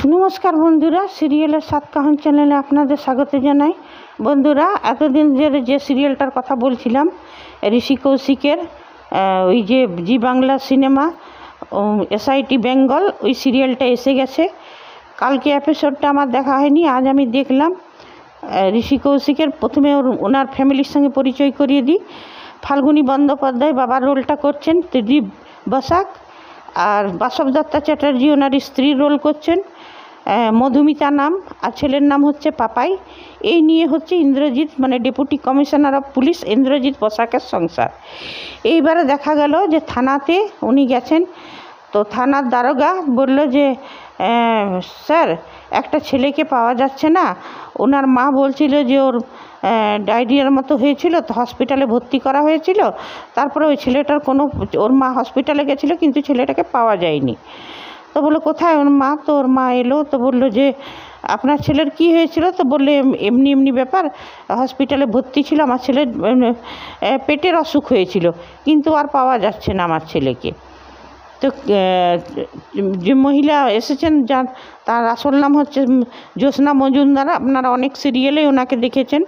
নমস্কার বন্ধুরা, সিরিয়ালের সাত কাহান চ্যানেলে আপনাদের স্বাগত জানাই। বন্ধুরা, এতদিন যে সিরিয়ালটার কথা বলছিলাম, ঋষি কৌশিকের ওই যে জি বাংলা সিনেমা SIT বেঙ্গল, ওই সিরিয়ালটা এসে গেছে। কালকে এপিসোডটা আমার দেখা হয়নি, আজ আমি দেখলাম। ঋষি কৌশিকের প্রথমে ওনার ফ্যামিলির সঙ্গে পরিচয় করিয়ে দিই। ফাল্গুনী বন্দ্যোপাধ্যায় বাবার রোলটা করছেন, ত্রিদীপ বসাক, আর বাসব দত্তা চ্যাটার্জি ওনার স্ত্রীর রোল করছেন, মধুমিতা নাম, আর ছেলের নাম হচ্ছে পাপাই। এই নিয়ে হচ্ছে ইন্দ্রজিৎ, মানে deputy commissioner of police Indrajit বসাকের সংসার। এইবারে দেখা গেল যে থানাতে উনি গেছেন, তো থানার দারোগা বলল যে স্যার, একটা ছেলেকে পাওয়া যাচ্ছে না। ওনার মা বলছিল যে ওর ডায়রিয়ার মতো হয়েছিল, তো হসপিটালে ভর্তি করা হয়েছিল। তারপরে ওই ছেলেটার ওর মা হসপিটালে গেছিলো, কিন্তু ছেলেটাকে পাওয়া যায়নি। তো বললো কোথায় ওর মা? তো ওর মা এলো, তো বললো যে আপনার ছেলের কি হয়েছিল? তো বললে এমনি ব্যাপার, হসপিটালে ভর্তি ছিল, আমার ছেলের পেটের অসুখ হয়েছিল, কিন্তু আর পাওয়া যাচ্ছে না আমার ছেলেকে। তো যে মহিলা এসেছেন, তার আসল নাম হচ্ছে জ্যোৎস্না মজুমদার। আপনারা অনেক সিরিয়ালে ওনাকে দেখেছেন।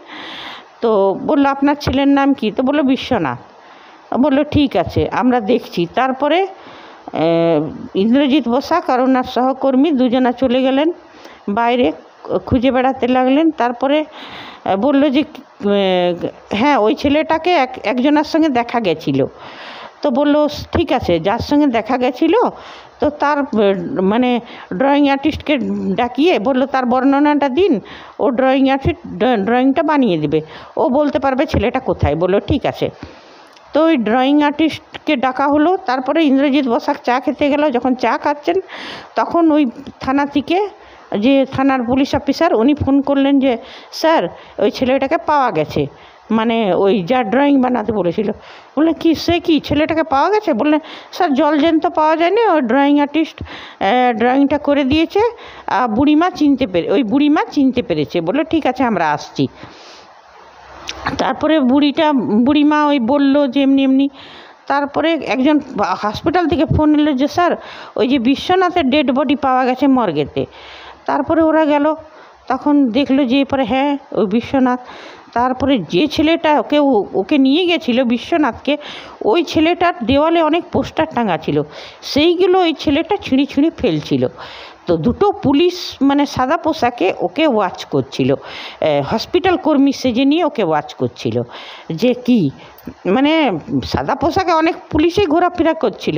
তো বললো আপনার ছেলের নাম কি? তো বললো বিশ্বনাথ। বললো ঠিক আছে, আমরা দেখছি। তারপরে ইন্দ্রজিৎ বসাক আর ওনার সহকর্মী দুজনা চলে গেলেন বাইরে, খুঁজে বেড়াতে লাগলেন। তারপরে বলল যে হ্যাঁ, ওই ছেলেটাকে একজনের সঙ্গে দেখা গেছিল। তো বললো ঠিক আছে, যার সঙ্গে দেখা গেছিল তো তার মানে ড্রয়িং আর্টিস্টকে ডাকিয়ে বললো তার বর্ণনাটা দিন, ও ড্রয়িংটা বানিয়ে দেবে, ও বলতে পারবে ছেলেটা কোথায়। বললো ঠিক আছে। তো ওই ড্রয়িং আর্টিস্টকে ডাকা হলো। তারপরে ইন্দ্রজিৎ বসাক চা খেতে গেল। যখন চা খাচ্ছেন, তখন ওই থানা থেকে যে থানার পুলিশ অফিসার, উনি ফোন করলেন যে স্যার, ওই ছেলেটাকে পাওয়া গেছে, মানে ওই যা ড্রয়িং বানাতে বলেছিল। বললেন কি, সে কি ছেলেটাকে পাওয়া গেছে? বললেন স্যার, জলজ্যান্ত পাওয়া যায়নি, ওই ড্রয়িং আর্টিস্ট ড্রয়িংটা করে দিয়েছে, ওই বুড়িমা চিনতে পেরেছে। বললো ঠিক আছে, আমরা আসছি। তারপরে বুড়িমা ওই বললো যে এমনি। তারপরে একজন হসপিটাল থেকে ফোন এলো যে স্যার, ওই যে বিশ্বনাথের ডেড বডি পাওয়া গেছে মর্গেতে। তারপরে ওরা গেল, তখন দেখলো যে এরপরে হ্যাঁ, ওই বিশ্বনাথ। তারপরে যে ছেলেটা ওকে নিয়ে গেছিলো বিশ্বনাথকে, ওই ছেলেটার দেওয়ালে অনেক পোস্টার টাঙা ছিল, সেইগুলো ওই ছেলেটা ছিঁড়ি ফেলছিল। তো দুটো পুলিশ মানে সাদা পোশাকে ওকে ওয়াচ করছিল, হসপিটাল কর্মী সেজে নিয়ে ওকে ওয়াচ করছিল। যে কি মানে সাদা পোশাকে অনেক পুলিশই ঘোরাফেরা করছিল,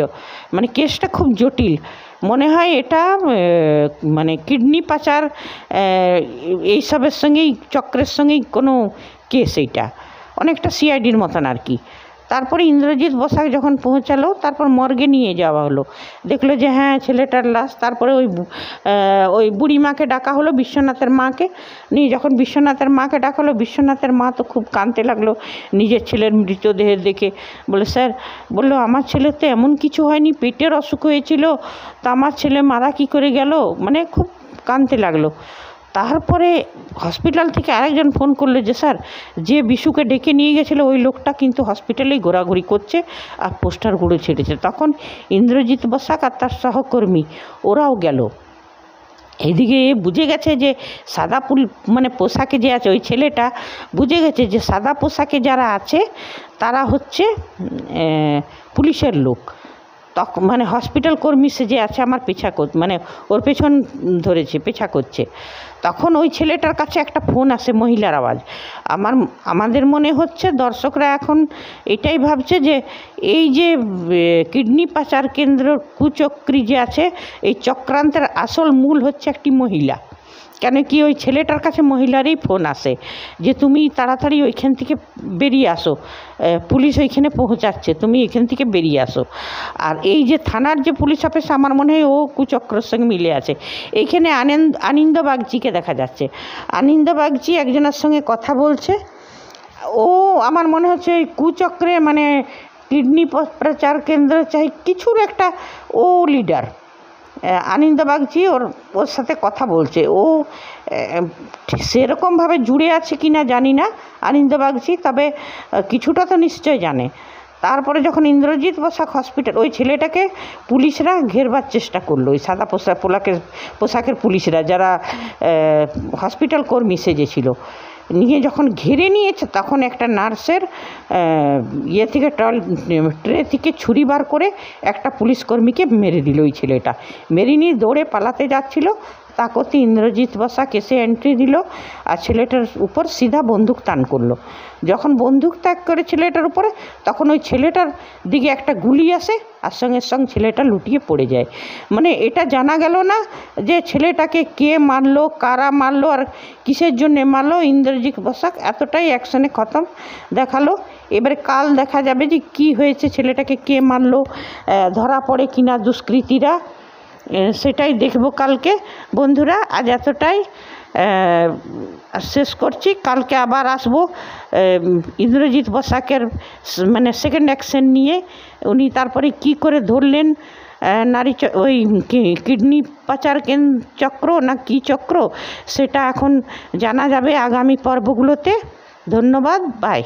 মানে কেসটা খুব জটিল। মনে হয় এটা মানে কিডনি পাচার এইসবের সঙ্গেই, চক্রের সঙ্গেই কোনো কেস, এইটা অনেকটা CIDর মতন আর কি। তারপরে ইন্দ্রজিৎ বসাক যখন পৌঁছালো, তারপর মর্গে নিয়ে যাওয়া হলো, দেখলো যে হ্যাঁ ছেলেটার লাশ। তারপরে ওই বুড়িমাকে ডাকা হলো, বিশ্বনাথের মাকে নিয়ে। যখন বিশ্বনাথের মাকে ডাকা হলো, বিশ্বনাথের মা তো খুব কাঁদতে লাগলো নিজের ছেলের মৃতদেহের দেখে। বলে স্যার, বললো আমার ছেলের তো এমন কিছু হয়নি, পেটের অসুখ হয়েছিল, তা আমার ছেলে মারা কী করে গেল, মানে খুব কাঁদতে লাগলো। তারপরে হসপিটাল থেকে আরেকজন ফোন করলো যে স্যার, যে বিশুকে ডেকে নিয়ে গেছিলো ওই লোকটা কিন্তু হসপিটালেই ঘোরাঘুরি করছে আর পোস্টারগুলো ছেড়েছে। তখন ইন্দ্রজিৎ বসাক আর তার সহকর্মী ওরাও গেল। এদিকে বুঝে গেছে যে সাদা মানে পোশাকে যে আছে ওই ছেলেটা, বুঝে গেছে যে সাদা পোশাকে যারা আছে তারা হচ্ছে পুলিশের লোক। তখন মানে হসপিটাল কর্মী যে আছে আমার মানে ওর পেছন ধরেছে, পেছা করছে। তখন ওই ছেলেটার কাছে একটা ফোন আসে, মহিলার আওয়াজ। আমাদের মনে হচ্ছে দর্শকরা এখন এটাই ভাবছে যে এই যে কিডনি পাচার কেন্দ্র কুচক্রী যে আছে, এই চক্রান্তের আসল মূল হচ্ছে একটি মহিলা। কেন কি ওই ছেলেটার কাছে মহিলারই ফোন আসে যে তুমি তাড়াতাড়ি ওইখান থেকে বেরিয়ে আসো, পুলিশ ওইখানে পৌঁছাচ্ছে, তুমি এখান থেকে বেরিয়ে আসো। আর এই যে থানার যে পুলিশ অফিসার, আমার মনে হয় ও কুচক্রের সঙ্গে মিলে আছে। এইখানে আনন্দ বাগচিকে দেখা যাচ্ছে। আনন্দ বাগচি একজনের সঙ্গে কথা বলছে। ও আমার মনে হচ্ছে ওই কুচক্রে মানে কিডনি পাচার কেন্দ্র চাই কিছুর একটা ও লিডার। আনন্দ বাগচি ওর সাথে কথা বলছে। ও সেরকমভাবে জুড়ে আছে কি না জানি না আনন্দ বাগচি, তবে কিছুটা তো নিশ্চয় জানে। তারপরে যখন ইন্দ্রজিৎ বসাক হসপিটাল, ওই ছেলেটাকে পুলিশরা ঘেরবার চেষ্টা করলো, ওই সাদা পোশাকের পুলিশরা, যারা হসপিটাল কর্মী সেজেছিল, নিয়ে যখন ঘিরে নিয়েছে তখন একটা নার্সের ইয়ে থেকে ট্রে থেকে ছুরি বার করে একটা পুলিশ কর্মীকে মেরে দিল ওই ছেলেটা। মেরে নিয়ে দৌড়ে পালাতে যাচ্ছিল, তা করতে ইন্দ্রজিৎ বসাক এসে এন্ট্রি দিল আর ছেলেটার উপর সিধা বন্দুক তান করলো। যখন বন্দুক ত্যাগ করে ছেলেটার উপরে, তখন ওই ছেলেটার দিকে একটা গুলি আসে আর সঙ্গে সঙ্গে ছেলেটা লুটিয়ে পড়ে যায়। মানে এটা জানা গেল না যে ছেলেটাকে কে মারলো, কারা মারলো আর কিসের জন্যে মারলো। ইন্দ্রজিৎ বসাক এতটাই অ্যাকশনে খতম দেখালো। এবারে কাল দেখা যাবে যে কি হয়েছে, ছেলেটাকে কে মারলো, ধরা পড়ে কিনা দুষ্কৃতীরা, সেটাই দেখব কালকে। বন্ধুরা আজ এতটাই, শেষ করছি। কালকে আবার আসবো ইন্দ্রজিৎ বসাকের মানে সেকেন্ড অ্যাকশন নিয়ে। উনি তারপরে কি করে ধরলেন নারী ওই কিডনি পাচার চক্র না কি চক্র, সেটা এখন জানা যাবে আগামী পর্বগুলোতে। ধন্যবাদ, বাই।